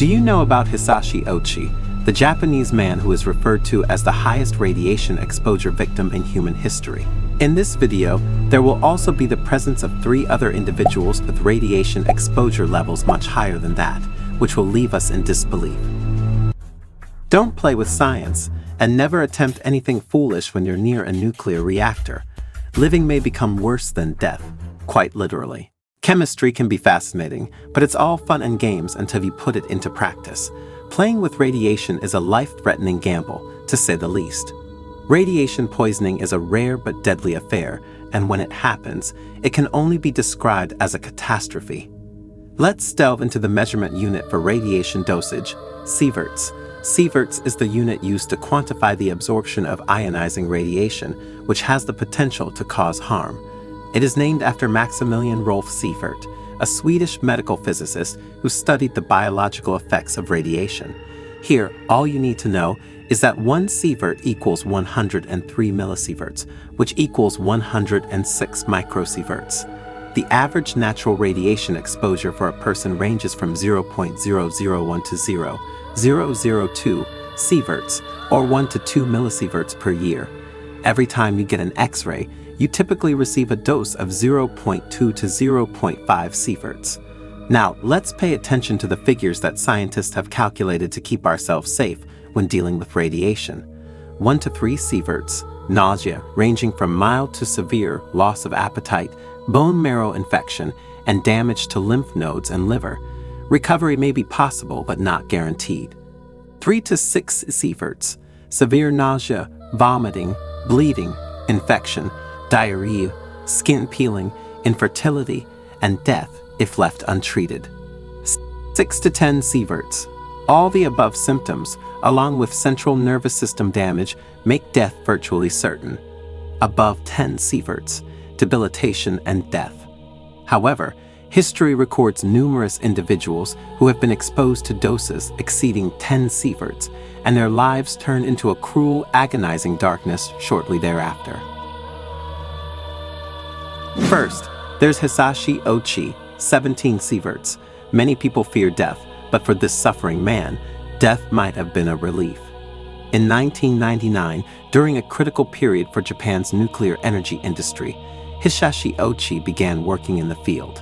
Do you know about Hisashi Ochi, the Japanese man who is referred to as the highest radiation exposure victim in human history? In this video, there will also be the presence of 3 other individuals with radiation exposure levels much higher than that, which will leave us in disbelief. Don't play with science, and never attempt anything foolish when you're near a nuclear reactor. Living may become worse than death, quite literally. Chemistry can be fascinating, but it's all fun and games until you put it into practice. Playing with radiation is a life-threatening gamble, to say the least. Radiation poisoning is a rare but deadly affair, and when it happens, it can only be described as a catastrophe. Let's delve into the measurement unit for radiation dosage, sieverts. Sieverts is the unit used to quantify the absorption of ionizing radiation, which has the potential to cause harm. It is named after Maximilian Rolf Sievert, a Swedish medical physicist who studied the biological effects of radiation. Here, all you need to know is that 1 sievert equals 103 millisieverts, which equals 106 microsieverts. The average natural radiation exposure for a person ranges from 0.001 to 0.002 sieverts, or 1 to 2 millisieverts per year. Every time you get an X-ray, you typically receive a dose of 0.2 to 0.5 sieverts. Now, let's pay attention to the figures that scientists have calculated to keep ourselves safe when dealing with radiation. 1 to 3 sieverts, nausea ranging from mild to severe loss of appetite, bone marrow infection, and damage to lymph nodes and liver. Recovery may be possible but not guaranteed. 3 to 6 sieverts, severe nausea, vomiting, bleeding, infection, diarrhea, skin peeling, infertility, and death if left untreated. 6 to 10 sieverts. All the above symptoms, along with central nervous system damage, make death virtually certain. Above 10 sieverts, debilitation and death. However, history records numerous individuals who have been exposed to doses exceeding 10 sieverts, and their lives turn into a cruel, agonizing darkness shortly thereafter. First, there's Hisashi Ochi, 17 sieverts. Many people fear death, but for this suffering man, death might have been a relief. In 1999, during a critical period for Japan's nuclear energy industry, Hisashi Ochi began working in the field.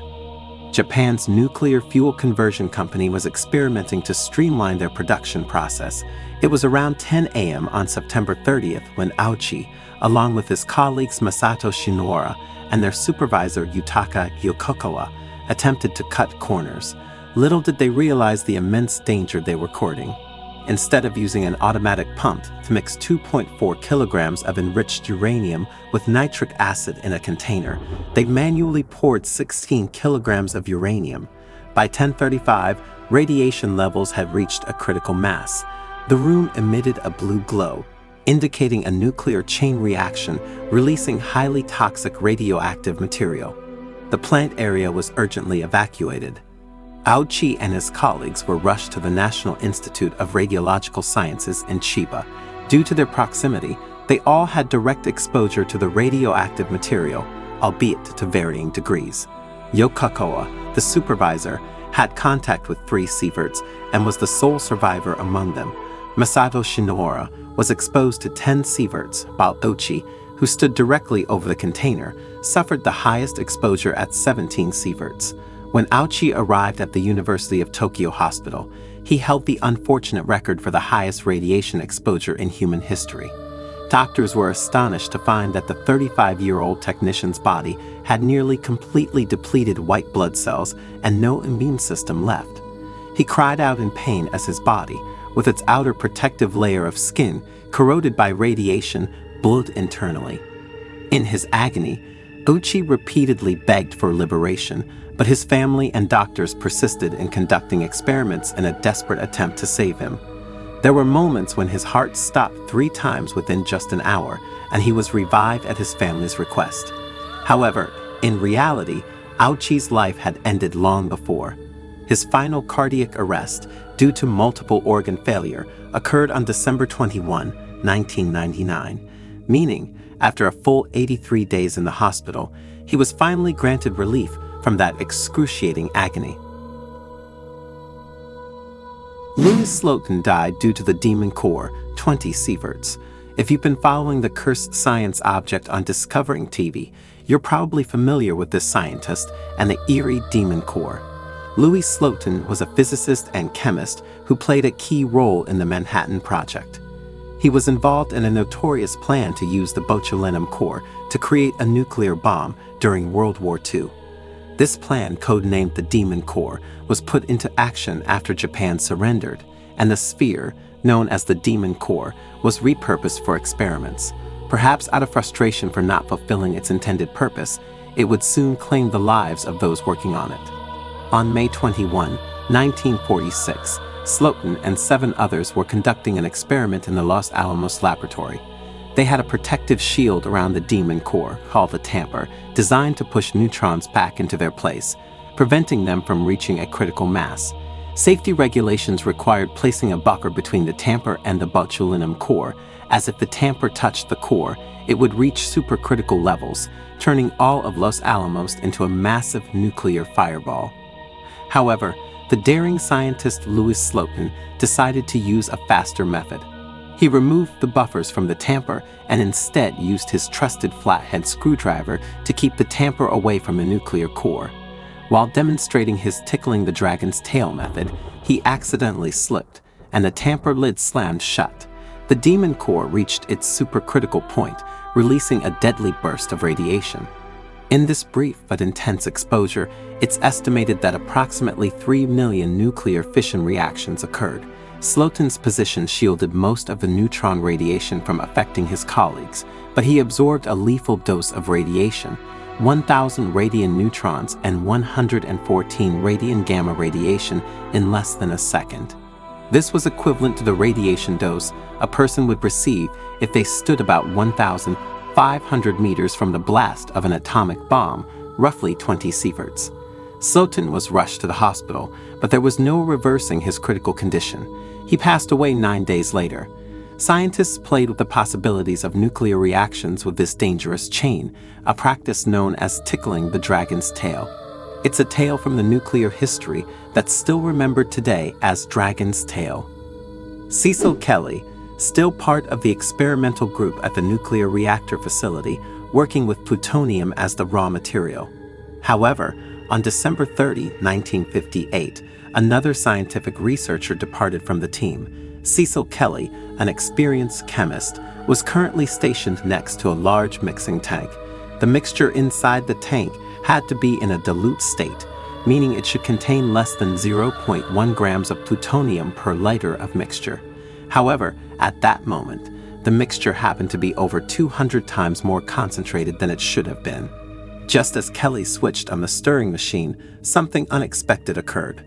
Japan's nuclear fuel conversion company was experimenting to streamline their production process. It was around 10 a.m. on September 30th when Ochi, along with his colleagues Masato Shinora and their supervisor Yutaka Yokokawa, attempted to cut corners. Little did they realize the immense danger they were courting. Instead of using an automatic pump to mix 2.4 kilograms of enriched uranium with nitric acid in a container, they manually poured 16 kilograms of uranium. By 10:35, radiation levels had reached a critical mass. The room emitted a blue glow, indicating a nuclear chain reaction releasing highly toxic radioactive material. The plant area was urgently evacuated. Ochi and his colleagues were rushed to the National Institute of Radiological Sciences in Chiba. Due to their proximity, they all had direct exposure to the radioactive material, albeit to varying degrees. Yokokawa, the supervisor, had contact with 3 sieverts and was the sole survivor among them. Masato Shinora was exposed to 10 sieverts, while Ochi, who stood directly over the container, suffered the highest exposure at 17 sieverts. When Ochi arrived at the University of Tokyo Hospital, he held the unfortunate record for the highest radiation exposure in human history. Doctors were astonished to find that the 35-year-old technician's body had nearly completely depleted white blood cells and no immune system left. He cried out in pain as his body, with its outer protective layer of skin corroded by radiation, bled internally. In his agony, Ochi repeatedly begged for liberation, but his family and doctors persisted in conducting experiments in a desperate attempt to save him. There were moments when his heart stopped 3 times within just an hour, and he was revived at his family's request. However, in reality, Ochi's life had ended long before. His final cardiac arrest, due to multiple organ failure, occurred on December 21, 1999, meaning after a full 83 days in the hospital, he was finally granted relief from that excruciating agony. Louis Slotin died due to the demon core, 20 sieverts. If you've been following the cursed science object on Discovering TV, you're probably familiar with this scientist and the eerie demon core. Louis Slotin was a physicist and chemist who played a key role in the Manhattan Project. He was involved in a notorious plan to use the botulinum core to create a nuclear bomb during World War II. This plan, codenamed the Demon Core, was put into action after Japan surrendered, and the sphere, known as the Demon Core, was repurposed for experiments. Perhaps out of frustration for not fulfilling its intended purpose, it would soon claim the lives of those working on it. On May 21, 1946, Slotin and 7 others were conducting an experiment in the Los Alamos laboratory. They had a protective shield around the demon core, called the tamper, designed to push neutrons back into their place, preventing them from reaching a critical mass. Safety regulations required placing a buffer between the tamper and the botulinum core, as if the tamper touched the core, it would reach supercritical levels, turning all of Los Alamos into a massive nuclear fireball. However, the daring scientist Louis Slotin decided to use a faster method. He removed the buffers from the tamper and instead used his trusted flathead screwdriver to keep the tamper away from the nuclear core. While demonstrating his tickling the dragon's tail method, he accidentally slipped, and the tamper lid slammed shut. The demon core reached its supercritical point, releasing a deadly burst of radiation. In this brief but intense exposure, it's estimated that approximately 3 million nuclear fission reactions occurred. Slotin's position shielded most of the neutron radiation from affecting his colleagues, but he absorbed a lethal dose of radiation, 1,000 radiant neutrons and 114 radiant gamma radiation in less than a second. This was equivalent to the radiation dose a person would receive if they stood about 1,500 meters from the blast of an atomic bomb, roughly 20 sieverts. Slotin was rushed to the hospital, but there was no reversing his critical condition. He passed away 9 days later. Scientists played with the possibilities of nuclear reactions with this dangerous chain, a practice known as tickling the dragon's tail. It's a tale from the nuclear history that's still remembered today as Dragon's Tail. Cecil Kelly, still part of the experimental group at the nuclear reactor facility, working with plutonium as the raw material. However, on December 30, 1958, another scientific researcher departed from the team. Cecil Kelly, an experienced chemist, was currently stationed next to a large mixing tank. The mixture inside the tank had to be in a dilute state, meaning it should contain less than 0.1 grams of plutonium per liter of mixture. However, at that moment, the mixture happened to be over 200 times more concentrated than it should have been. Just as Kelly switched on the stirring machine, something unexpected occurred.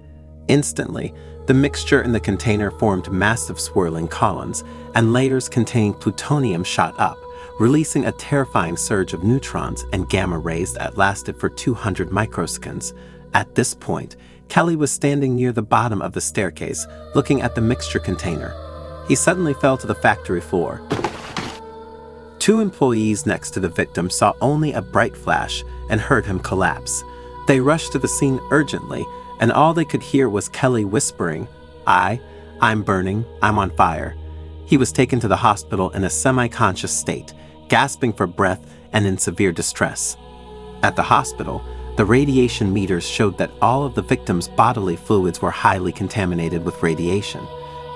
Instantly, the mixture in the container formed massive swirling columns, and layers containing plutonium shot up, releasing a terrifying surge of neutrons and gamma rays that lasted for 200 microseconds. At this point, Kelly was standing near the bottom of the staircase, looking at the mixture container. He suddenly fell to the factory floor. 2 employees next to the victim saw only a bright flash and heard him collapse. They rushed to the scene urgently, and all they could hear was Kelly whispering, I'm burning, I'm on fire." He was taken to the hospital in a semi-conscious state, gasping for breath and in severe distress. At the hospital, the radiation meters showed that all of the victim's bodily fluids were highly contaminated with radiation.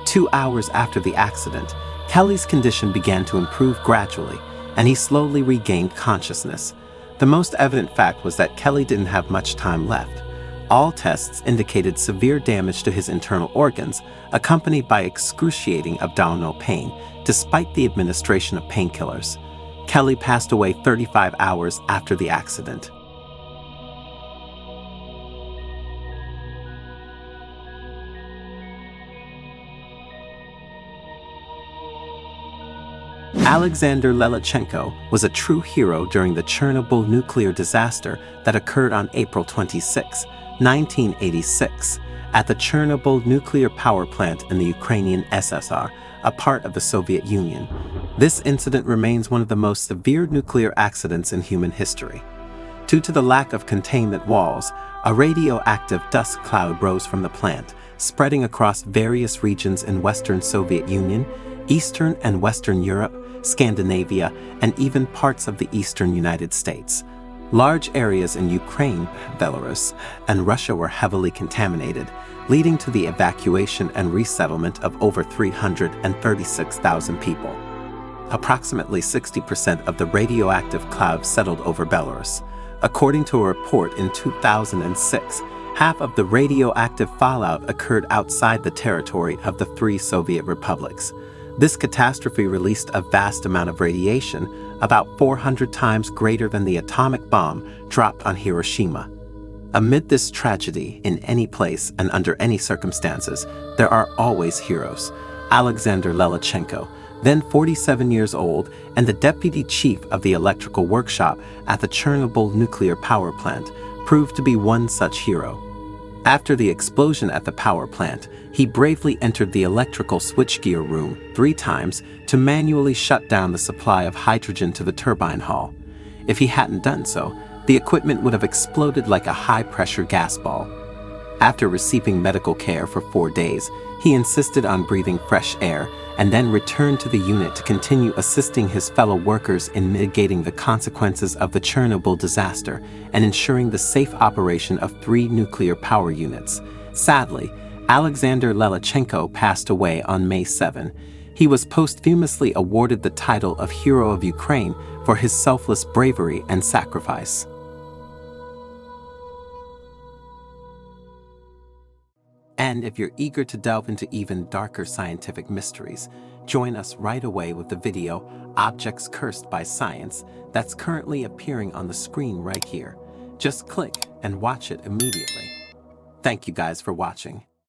2 hours after the accident, Kelly's condition began to improve gradually, and he slowly regained consciousness. The most evident fact was that Kelly didn't have much time left. All tests indicated severe damage to his internal organs, accompanied by excruciating abdominal pain, despite the administration of painkillers. Kelly passed away 35 hours after the accident. Alexander Lelachenko was a true hero during the Chernobyl nuclear disaster that occurred on April 26, 1986, at the Chernobyl nuclear power plant in the Ukrainian SSR, a part of the Soviet Union. This incident remains one of the most severe nuclear accidents in human history. Due to the lack of containment walls, a radioactive dust cloud rose from the plant, spreading across various regions in Western Soviet Union, Eastern and Western Europe, Scandinavia, and even parts of the Eastern United States. Large areas in Ukraine, Belarus, and Russia were heavily contaminated, leading to the evacuation and resettlement of over 336,000 people. Approximately 60% of the radioactive cloud settled over Belarus. According to a report in 2006, half of the radioactive fallout occurred outside the territory of the three Soviet republics. This catastrophe released a vast amount of radiation, about 400 times greater than the atomic bomb dropped on Hiroshima. Amid this tragedy, in any place and under any circumstances, there are always heroes. Alexander Lelichenko, then 47 years old and the deputy chief of the electrical workshop at the Chernobyl nuclear power plant, proved to be one such hero. After the explosion at the power plant, he bravely entered the electrical switchgear room 3 times to manually shut down the supply of hydrogen to the turbine hall. If he hadn't done so, the equipment would have exploded like a high-pressure gas ball. After receiving medical care for 4 days, he insisted on breathing fresh air and then returned to the unit to continue assisting his fellow workers in mitigating the consequences of the Chernobyl disaster and ensuring the safe operation of 3 nuclear power units. Sadly, Alexander Lelichenko passed away on May 7. He was posthumously awarded the title of Hero of Ukraine for his selfless bravery and sacrifice. And if you're eager to delve into even darker scientific mysteries, join us right away with the video Objects Cursed by Science that's currently appearing on the screen right here. Just click and watch it immediately. Thank you guys for watching.